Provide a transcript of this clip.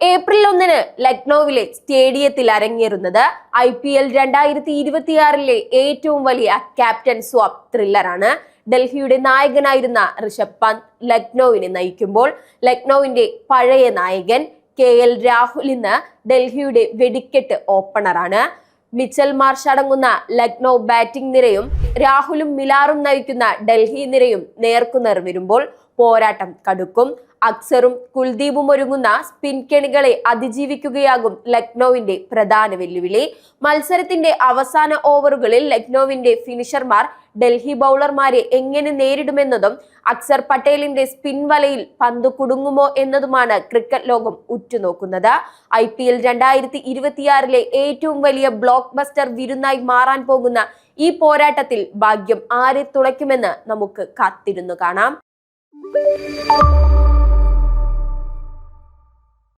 April 1 ലക്നൌവിലെ സ്റ്റേഡിയത്തിൽ അരങ്ങേറുന്നത് IPL 2026 ഏറ്റവും വലിയ ക്യാപ്റ്റൻ സ്വാപ്പ് ത്രില്ലറാണ്. ഡൽഹിയുടെ നായകനായിരുന്ന ഋഷഭ് പന്ത് ലക്നൌവിനെ നയിക്കുമ്പോൾ ലക്നൌവിന്റെ പഴയ നായകൻ KL രാഹുൽ ഇന്ന് ഡൽഹിയുടെ വെടിക്കെട്ട് ഓപ്പണറാണ്. മിച്ചൽ മാർഷ് അടങ്ങുന്ന ലക്നൌ ബാറ്റിംഗ് നിരയും രാഹുലും മിലാറും നയിക്കുന്ന ഡൽഹി നിരയും നേർക്കുനേർ വരുമ്പോൾ പോരാട്ടം കടുക്കും. അക്സറും കുൽദീപും ഒരുങ്ങുന്ന സ്പിൻ കെണികളെ അതിജീവിക്കുകയാകും ലക്നൌവിന്റെ പ്രധാന വെല്ലുവിളി. മത്സരത്തിന്റെ അവസാന ഓവറുകളിൽ ലക്നൌവിന്റെ ഫിനിഷർമാർ ഡൽഹി ബൗളർമാരെ എങ്ങനെ നേരിടുമെന്നതും അക്സർ പട്ടേലിന്റെ സ്പിൻ വലയിൽ പന്ത് കുടുങ്ങുമോ എന്നതുമാണ് ക്രിക്കറ്റ് ലോകം ഉറ്റുനോക്കുന്നത്. IPL 2026 ഏറ്റവും വലിയ ബ്ലോക്ക് ബസ്റ്റർ വിരുന്നായി മാറാൻ പോകുന്ന ഈ പോരാട്ടത്തിൽ ഭാഗ്യം ആരെ തുളയ്ക്കുമെന്ന് നമുക്ക് കാത്തിരുന്നു കാണാം.